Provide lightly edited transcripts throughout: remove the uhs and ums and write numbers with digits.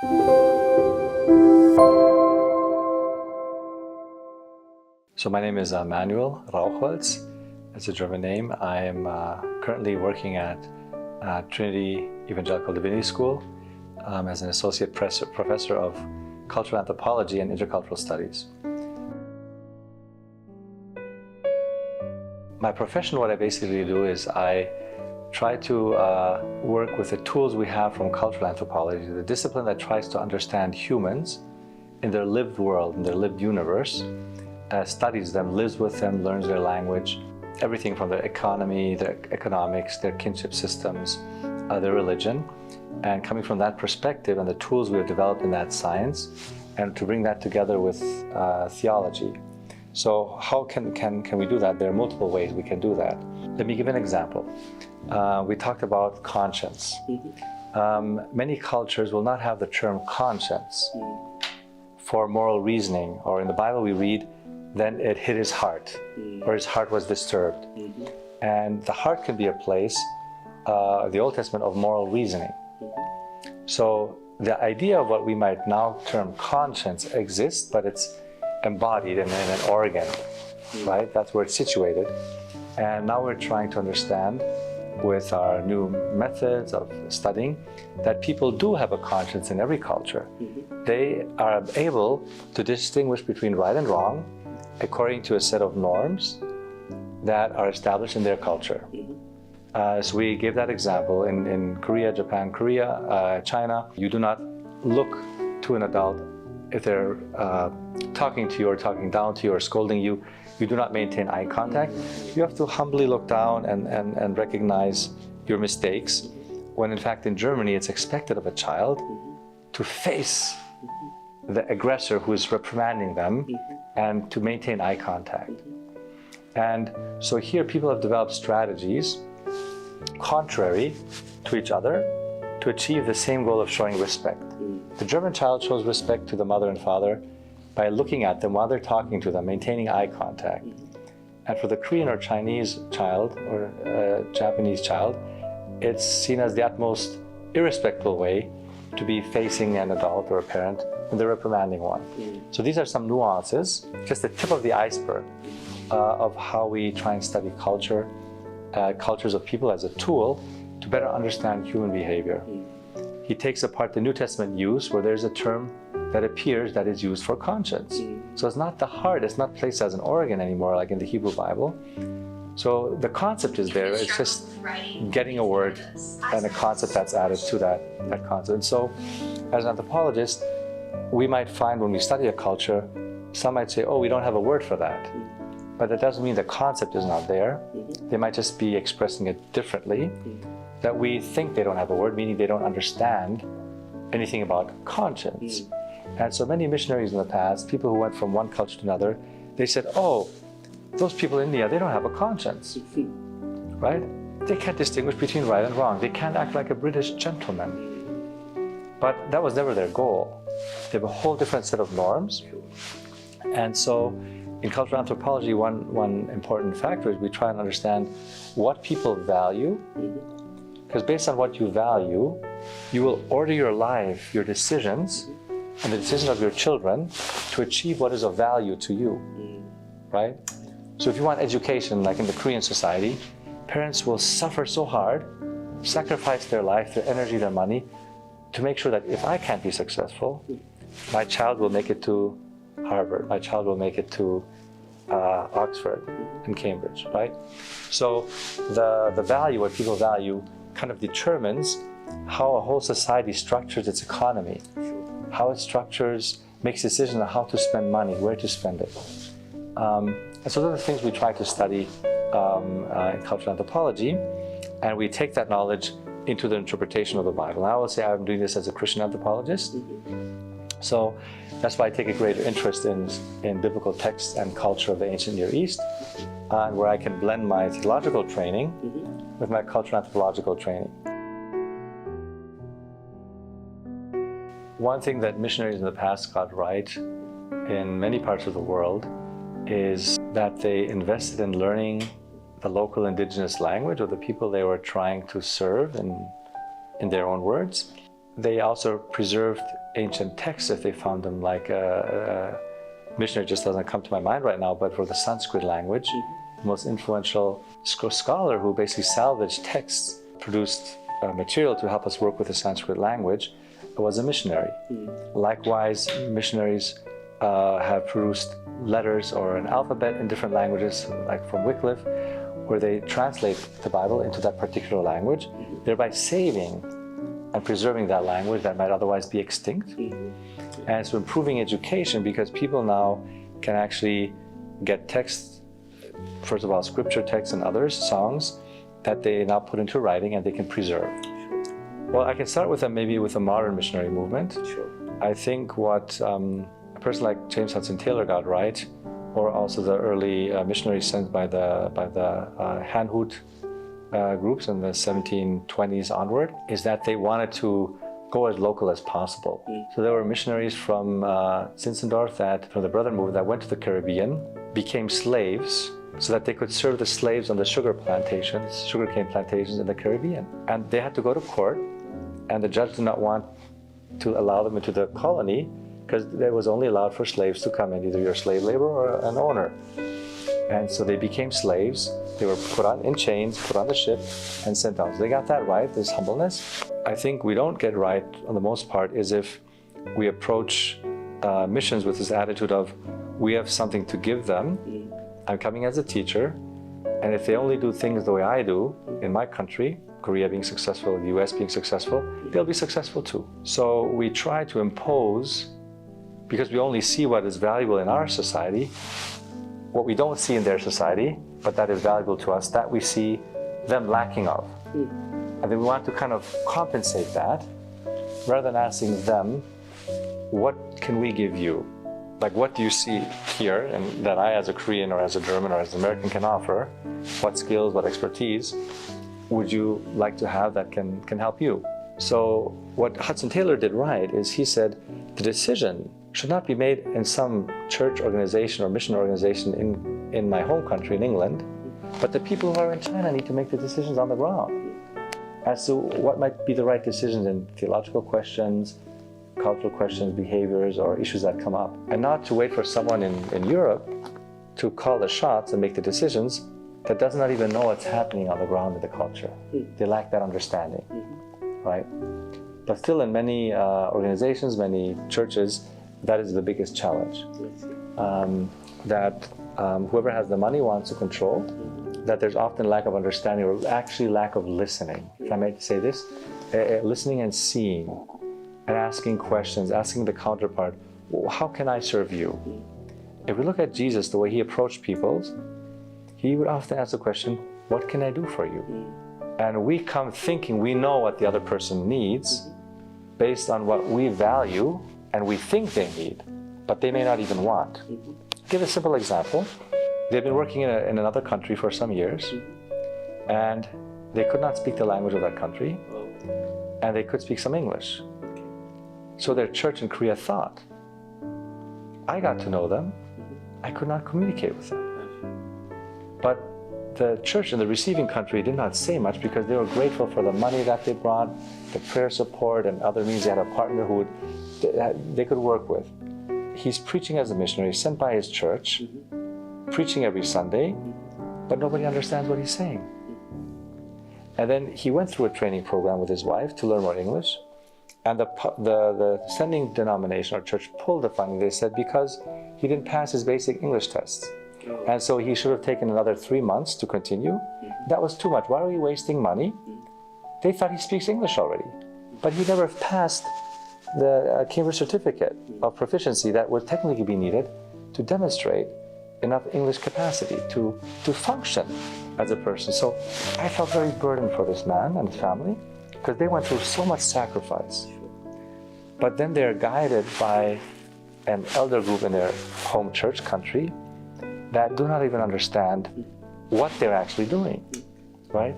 So my name is Manuel Roholz. That's a German name. I am currently working at Trinity Evangelical Divinity School as an associate professor of cultural anthropology and intercultural studies. My profession, what I basically do is I try to work with the tools we have from cultural anthropology, the discipline that tries to understand humans in their lived world, in their lived universe, studies them, lives with them, learns their language, everything from their economy, their economics, their kinship systems, their religion, and coming from that perspective and the tools we have developed in that science, and to bring that together with theology. So how can we do that? There are multiple ways we can do that. Let me give an example. We talked about conscience. Many cultures will not have the term conscience for moral reasoning, or in the Bible we read, then it hit his heart, or his heart was disturbed. And the heart can be a place, the Old Testament, of moral reasoning. So the idea of what we might now term conscience exists, but it's embodied in an organ, right? That's where it's situated. And now we're trying to understand, with our new methods of studying, that people do have a conscience in every culture. They are able to distinguish between right and wrong according to a set of norms that are established in their culture. So we gave that example in Korea, Japan, China. You do not look to an adult if they're talking to you or talking down to you or scolding you. You do not maintain eye contact. You have to humbly look down and recognize your mistakes, when in fact in Germany it's expected of a child to face the aggressor who is reprimanding them and to maintain eye contact. And so here people have developed strategies contrary to each other to achieve the same goal of showing respect. The German child shows respect to the mother and father by looking at them while they're talking to them, maintaining eye contact. And for the Korean or Chinese child or Japanese child, it's seen as the utmost irrespectful way to be facing an adult or a parent when they're reprimanding one. So these are some nuances, just the tip of the iceberg of how we try and study culture, cultures of people as a tool to better understand human behavior. He takes apart the New Testament use where there's a term that appears that is used for conscience. So it's not the heart, it's not placed as an organ anymore like in the Hebrew Bible. So the concept is there, it's just getting a word and a concept that's added to that concept. And so as an anthropologist, we might find when we study a culture, some might say, oh, we don't have a word for that. But that doesn't mean the concept is not there. They might just be expressing it differently, that we think they don't have a word, meaning they don't understand anything about conscience. And so many missionaries in the past, people who went from one culture to another, they said, oh, those people in India, they don't have a conscience, right? They can't distinguish between right and wrong. They can't act like a British gentleman. But that was never their goal. They have a whole different set of norms. And so in cultural anthropology, one important factor is we try and understand what people value, because based on what you value, you will order your life, your decisions, and the decisions of your children to achieve what is of value to you, right? So if you want education, like in the Korean society, parents will suffer so hard, sacrifice their life, their energy, their money, to make sure that if I can't be successful, my child will make it to Harvard, my child will make it to Oxford and Cambridge, right? So the value, what people value, kind of determines how a whole society structures its economy, how it structures, makes decisions on how to spend money, where to spend it. And so those are the things we try to study in cultural anthropology, and we take that knowledge into the interpretation of the Bible. And I will say I'm doing this as a Christian anthropologist, so that's why I take a greater interest in biblical texts and culture of the ancient Near East, and where I can blend my theological training with my cultural anthropological training. One thing that missionaries in the past got right in many parts of the world is that they invested in learning the local indigenous language of the people they were trying to serve in their own words. they also preserved ancient texts if they found them, like a missionary just doesn't come to my mind right now, but for the Sanskrit language, the most influential scholar who basically salvaged texts, produced material to help us work with the Sanskrit language, was a missionary. Likewise, missionaries have produced letters or an alphabet in different languages, like from Wycliffe, where they translate the Bible into that particular language, thereby saving and preserving that language that might otherwise be extinct. And so improving education, because people now can actually get texts, first of all, scripture texts and others, songs, that they now put into writing and they can preserve. Well, I can start with maybe with a modern missionary movement. Sure. I think what a person like James Hudson Taylor got right, or also the early missionaries sent by the Hanhut groups in the 1720s onward, is that they wanted to go as local as possible. So there were missionaries from Zinzendorf, from the Brethren movement, that went to the Caribbean, became slaves, so that they could serve the slaves on the sugarcane plantations in the Caribbean. And they had to go to court, and the judge did not want to allow them into the colony, because it was only allowed for slaves to come in, either you're a slave laborer or an owner. And so they became slaves. They were put on in chains, put on the ship, and sent out. So they got that right, this humbleness. I think we don't get right, on the most part, is if we approach missions with this attitude of, we have something to give them. I'm coming as a teacher, and if they only do things the way I do in my country, Korea being successful, the US being successful, they'll be successful too. So we try to impose, because we only see what is valuable in our society, what we don't see in their society, but that is valuable to us, that we see them lacking of. And then we want to kind of compensate that, rather than asking them, what can we give you? Like, what do you see here, and that I as a Korean or as a German or as an American can offer? What skills, what expertise would you like to have that can help you? So what Hudson Taylor did right is he said, the decision should not be made in some church organization or mission organization in my home country, in England, but the people who are in China need to make the decisions on the ground as to what might be the right decisions in theological questions, cultural questions, behaviors, or issues that come up. And not to wait for someone in Europe to call the shots and make the decisions that does not even know what's happening on the ground in the culture. They lack that understanding, right? But still in many organizations, many churches, that is the biggest challenge. That whoever has the money wants to control, that there's often lack of understanding or actually lack of listening. If I may say this, listening and seeing and asking questions, asking the counterpart, well, how can I serve you? If we look at Jesus, the way he approached people, he would often ask the question, what can I do for you? And we come thinking we know what the other person needs based on what we value and we think they need, but they may not even want. Give a simple example. They've been working in another country for some years, and they could not speak the language of that country, and they could speak some English. So their church in Korea thought, I got to know them, I could not communicate with them. But the church in the receiving country did not say much because they were grateful for the money that they brought, the prayer support, and other means. They had a partner who they could work with. He's preaching as a missionary, sent by his church, preaching every Sunday, but nobody understands what he's saying. And then he went through a training program with his wife to learn more English, and the sending denomination or church pulled the funding. They said because he didn't pass his basic English tests. And so he should have taken another 3 months to continue. That was too much. Why are we wasting money? They thought he speaks English already, but he never passed the Cambridge certificate of proficiency that would technically be needed to demonstrate enough English capacity to function as a person. So I felt very burdened for this man and his family because they went through so much sacrifice. But then they're guided by an elder group in their home church country that do not even understand what they're actually doing, right?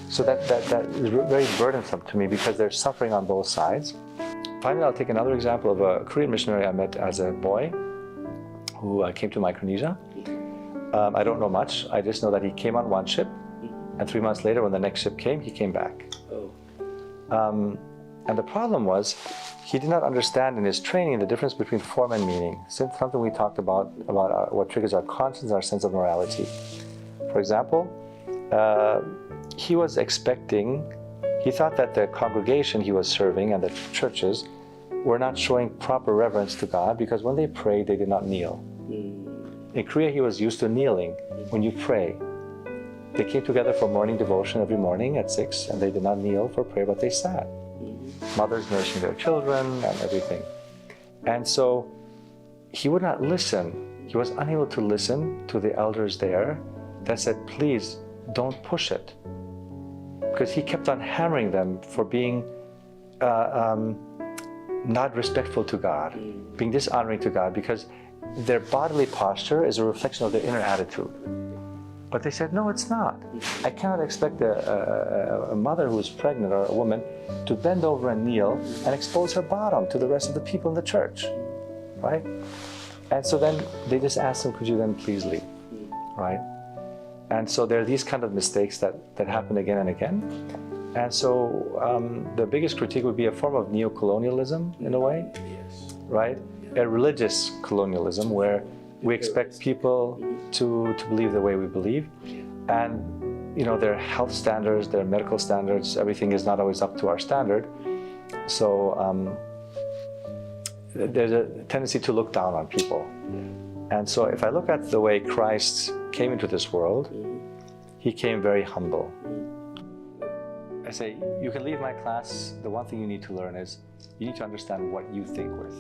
So that is very burdensome to me because they're suffering on both sides. Finally, I'll take another example of a Korean missionary I met as a boy who came to Micronesia. I don't know much. I just know that he came on one ship, and 3 months later, when the next ship came, he came back. And the problem was, he did not understand in his training the difference between form and meaning. Something we talked about what triggers our conscience, our sense of morality. For example, he thought that the congregation he was serving and the churches were not showing proper reverence to God because when they prayed, they did not kneel. In Korea, he was used to kneeling when you pray. They came together for morning devotion every morning at 6, and they did not kneel for prayer, but they sat. Mothers nursing their children and everything. And so he would not listen. He was unable to listen to the elders there that said, please don't push it. Because he kept on hammering them for being not respectful to God, being dishonoring to God, because their bodily posture is a reflection of their inner attitude. But they said, no, it's not. I cannot expect a mother who is pregnant or a woman to bend over and kneel and expose her bottom to the rest of the people in the church, right? And so then they just asked him, could you then please leave, right? And so there are these kind of mistakes that happen again and again. And so the biggest critique would be a form of neo-colonialism in a way, right? A religious colonialism where we expect people to believe the way we believe, and their health standards, their medical standards, everything is not always up to our standard. So there's a tendency to look down on people. And so if I look at the way Christ came into this world, he came very humble. I say, you can leave my class, the one thing you need to learn is you need to understand what you think with.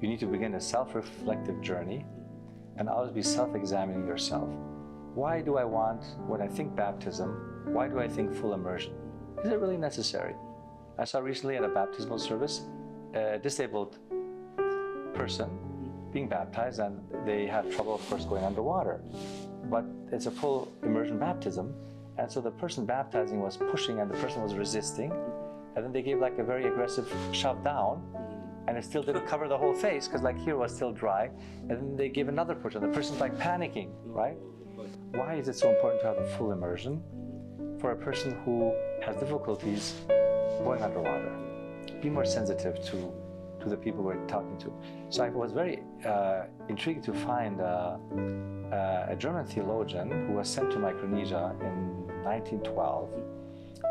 You need to begin a self-reflective journey and always be self-examining yourself. Why do I want, when I think baptism, why do I think full immersion? Is it really necessary? I saw recently at a baptismal service, a disabled person being baptized, and they had trouble, of course, going underwater. But it's a full immersion baptism, and so the person baptizing was pushing and the person was resisting, and then they gave like a very aggressive shove down, and it still didn't cover the whole face because like here was still dry, and then they gave another push and the person's like panicking, right? Why is it so important to have a full immersion for a person who has difficulties going underwater? Be more sensitive to the people we're talking to. So I was very intrigued to find a German theologian who was sent to Micronesia in 1912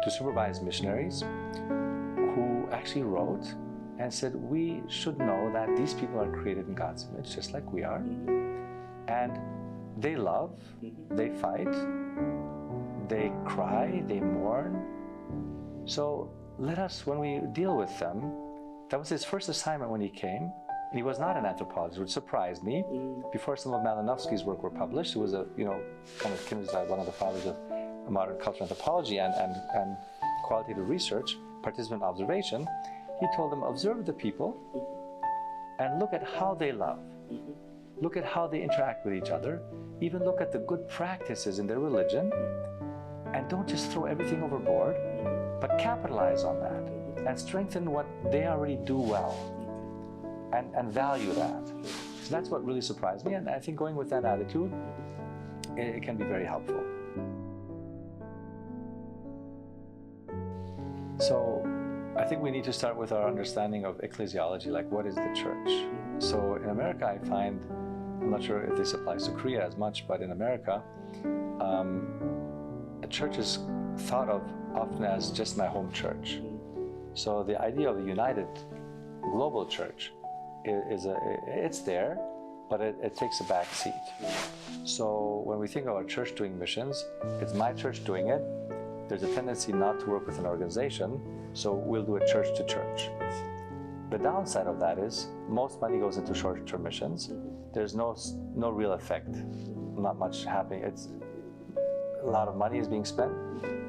to supervise missionaries, who actually wrote and said, we should know that these people are created in God's image, just like we are. And they love, they fight, they cry, they mourn. So let us, when we deal with them, that was his first assignment when he came. And he was not an anthropologist, which surprised me. Before some of Malinowski's work were published, he was a, kind of considered one of the fathers of modern cultural anthropology and qualitative research, participant observation. He told them, observe the people and look at how they love. Look at how they interact with each other. Even look at the good practices in their religion. And don't just throw everything overboard, but capitalize on that and strengthen what they already do well and value that. So that's what really surprised me, and I think going with that attitude, it can be very helpful. So I think we need to start with our understanding of ecclesiology, like what is the church? So in America, I find, I'm not sure if this applies to Korea as much, but in America, a church is thought of often as just my home church. So the idea of a united global church it's there, but it takes a back seat. So when we think of our church doing missions, it's my church doing it. There's a tendency not to work with an organization, so we'll do it church to church. The downside of that is most money goes into short-term missions. There's no real effect, not much happening. It's a lot of money is being spent,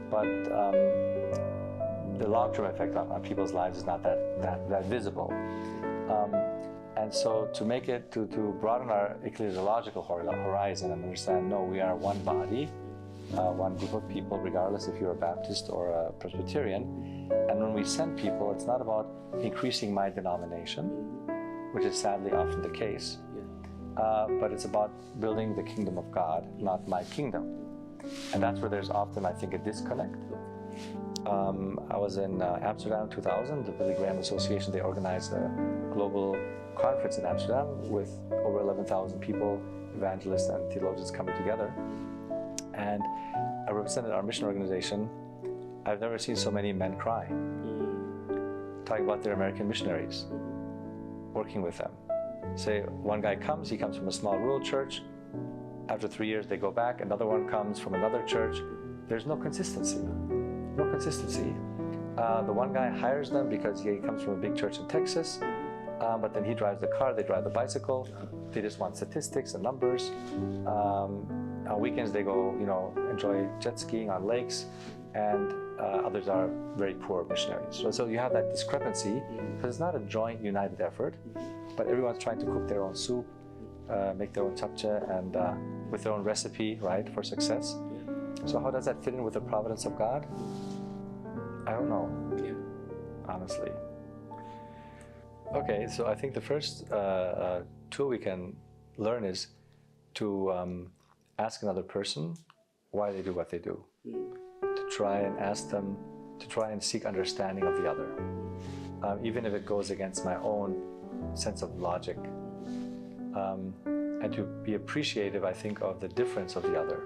but the long-term effect on people's lives is not that visible. And so to make it, to broaden our ecclesiological horizon and understand, no, we are one body, one group of people, regardless if you're a Baptist or a Presbyterian. And when we send people, it's not about increasing my denomination, which is sadly often the case, but it's about building the kingdom of God, not my kingdom. And that's where there's often, I think, a disconnect. I was in Amsterdam 2000, the Billy Graham Association. They organized a global conference in Amsterdam with over 11,000 people, evangelists and theologians coming together. And I represented our mission organization. I've never seen so many men cry, talking about their American missionaries, working with them. Say one guy comes, he comes from a small rural church. After 3 years, they go back. Another one comes from another church. There's no consistency. No consistency. The one guy hires them because he comes from a big church in Texas, but then he drives the car, they drive the bicycle. They just want statistics and numbers. On weekends, they go, enjoy jet skiing on lakes, and others are very poor missionaries. So you have that discrepancy because it's not a joint, united effort, but everyone's trying to cook their own soup, make their own japchae, and with their own recipe, right, for success. So how does that fit in with the providence of God? I don't know, honestly. Okay, so I think the first tool we can learn is to ask another person why they do what they do. To try and ask them, to try and seek understanding of the other, even if it goes against my own sense of logic. And to be appreciative, I think, of the difference of the other.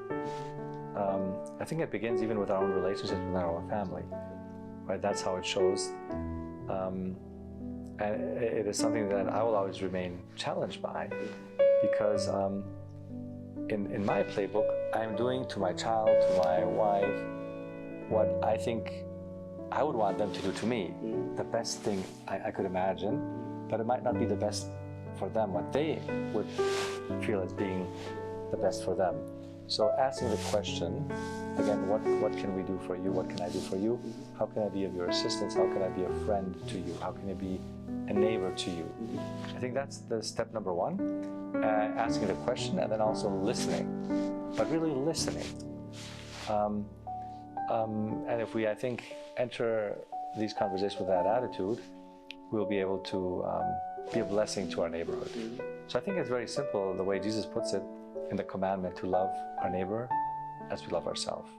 I think it begins even with our own relationships with our own family, right? That's how it shows. And it is something that I will always remain challenged by, because in my playbook, I'm doing to my child, to my wife, what I think I would want them to do to me, the best thing I could imagine, but it might not be the best for them, what they would feel as being the best for them. So asking the question, again, what can we do for you? What can I do for you? How can I be of your assistance? How can I be a friend to you? How can I be a neighbor to you? I think that's the step number one, asking the question and then also listening, but really listening. And if we, I think, enter these conversations with that attitude, we'll be able to be a blessing to our neighborhood. So I think it's very simple, the way Jesus puts it in the commandment to love our neighbor as we love ourselves.